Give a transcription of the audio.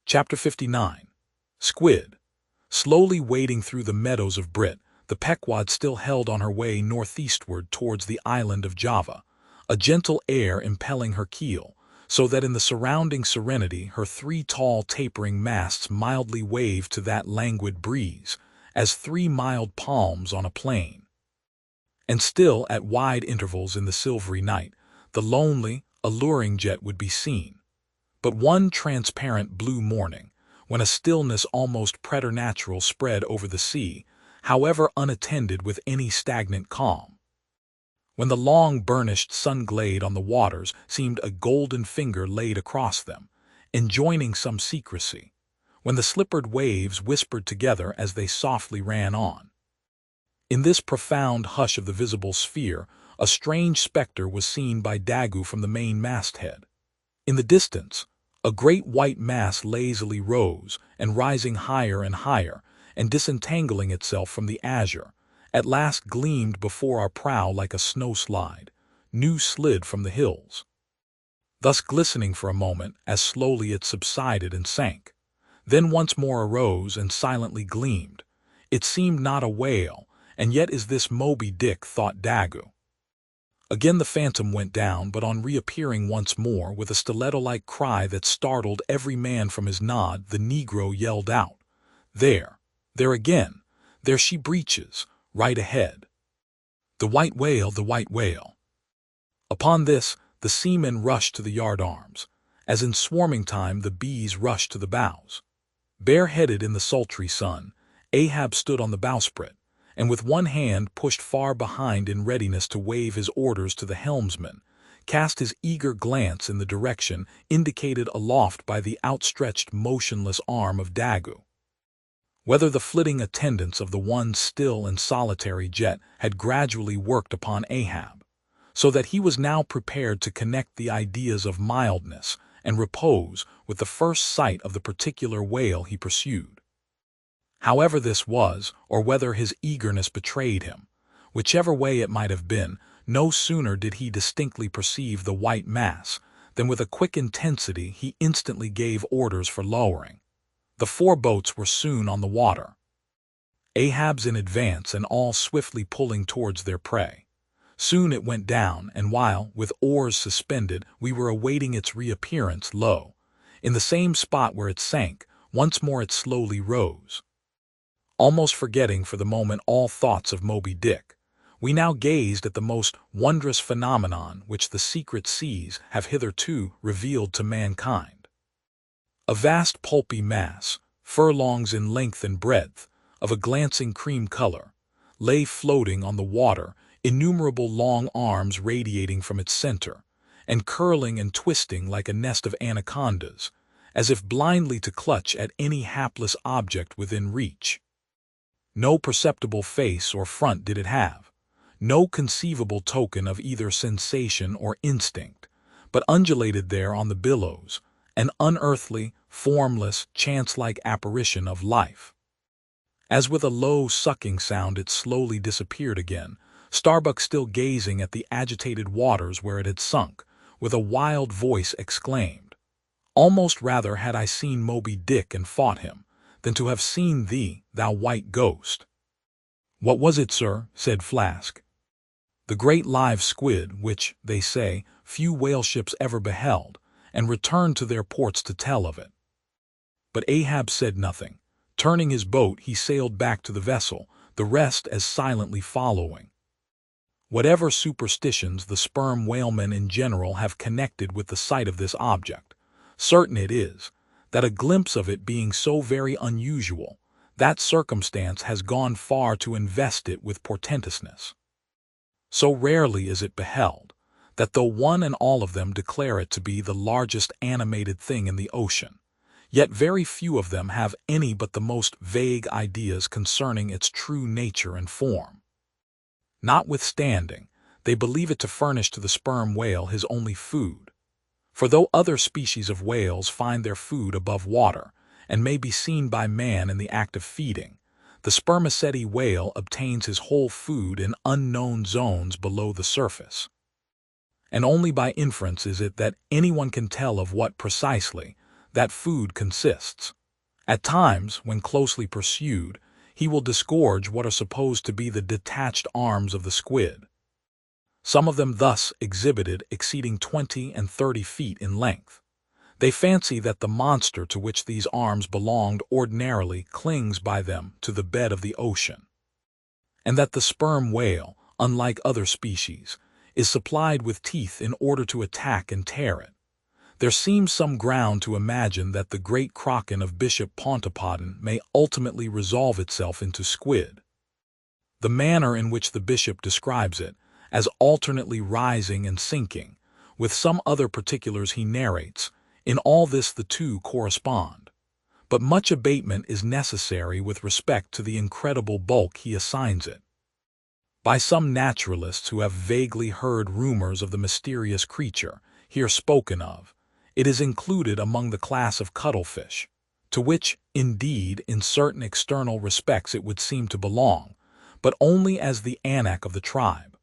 Chapter 59. Squid. Slowly wading through the meadows of Brit, the Pequod still held on her way northeastward towards the island of Java, a gentle air impelling her keel, so that in the surrounding serenity her three tall tapering masts mildly waved to that languid breeze, as three mild palms on a plain. And still, at wide intervals in the silvery night, the lonely, alluring jet would be seen. But one transparent blue morning, when a stillness almost preternatural spread over the sea, however unattended with any stagnant calm, when the long burnished sun-glade on the waters seemed a golden finger laid across them, enjoining some secrecy, when the slippered waves whispered together as they softly ran on. In this profound hush of the visible sphere, a strange specter was seen by Daggoo from the main masthead. In the distance, a great white mass lazily rose, and rising higher and higher, and disentangling itself from the azure, at last gleamed before our prow like a snowslide, new slid from the hills. Thus glistening for a moment, as slowly it subsided and sank, then once more arose and silently gleamed. It seemed not a whale, and yet is this Moby Dick, thought Daggoo. Again the phantom went down, but on reappearing once more with a stiletto-like cry that startled every man from his nod, the negro yelled out, there again, there she breaches, right ahead. The white whale, the white whale. Upon this, the seamen rushed to the yardarms, as in swarming time the bees rushed to the bows. Bareheaded in the sultry sun, Ahab stood on the bowsprit, and with one hand pushed far behind in readiness to wave his orders to the helmsman, cast his eager glance in the direction indicated aloft by the outstretched motionless arm of Daggoo. Whether the flitting attendance of the one still and solitary jet had gradually worked upon Ahab, so that he was now prepared to connect the ideas of mildness and repose with the first sight of the particular whale he pursued. However this was, or whether his eagerness betrayed him, whichever way it might have been, no sooner did he distinctly perceive the white mass than with a quick intensity he instantly gave orders for lowering. The 4 boats were soon on the water. Ahab's in advance and all swiftly pulling towards their prey. Soon it went down, and while, with oars suspended, we were awaiting its reappearance, lo, in the same spot where it sank, once more it slowly rose. Almost forgetting for the moment all thoughts of Moby Dick, we now gazed at the most wondrous phenomenon which the secret seas have hitherto revealed to mankind. A vast pulpy mass, furlongs in length and breadth, of a glancing cream color, lay floating on the water, innumerable long arms radiating from its center, and curling and twisting like a nest of anacondas, as if blindly to clutch at any hapless object within reach. No perceptible face or front did it have, no conceivable token of either sensation or instinct, but undulated there on the billows, an unearthly, formless, chance-like apparition of life. As with a low sucking sound it slowly disappeared again, Starbuck still gazing at the agitated waters where it had sunk, with a wild voice exclaimed, "Almost rather had I seen Moby Dick and fought him, than to have seen thee, thou white ghost." "What was it, sir?" said Flask. "The great live squid, which, they say, few whale ships ever beheld, and returned to their ports to tell of it." But Ahab said nothing. Turning his boat, he sailed back to the vessel, the rest as silently following. Whatever superstitions the sperm whalemen in general have connected with the sight of this object, certain it is, that a glimpse of it being so very unusual, that circumstance has gone far to invest it with portentousness. So rarely is it beheld, that though one and all of them declare it to be the largest animated thing in the ocean, yet very few of them have any but the most vague ideas concerning its true nature and form. Notwithstanding, they believe it to furnish to the sperm whale his only food. For though other species of whales find their food above water, and may be seen by man in the act of feeding, the spermaceti whale obtains his whole food in unknown zones below the surface. And only by inference is it that anyone can tell of what precisely that food consists. At times, when closely pursued, he will disgorge what are supposed to be the detached arms of the squid. Some of them thus exhibited exceeding 20 and 30 feet in length. They fancy that the monster to which these arms belonged ordinarily clings by them to the bed of the ocean, and that the sperm whale, unlike other species, is supplied with teeth in order to attack and tear it. There seems some ground to imagine that the great kraken of Bishop Pontoppidan may ultimately resolve itself into squid. The manner in which the bishop describes it, as alternately rising and sinking, with some other particulars he narrates, in all this the two correspond. But much abatement is necessary with respect to the incredible bulk he assigns it. By some naturalists who have vaguely heard rumors of the mysterious creature here spoken of, it is included among the class of cuttlefish, to which, indeed, in certain external respects it would seem to belong, but only as the anak of the tribe.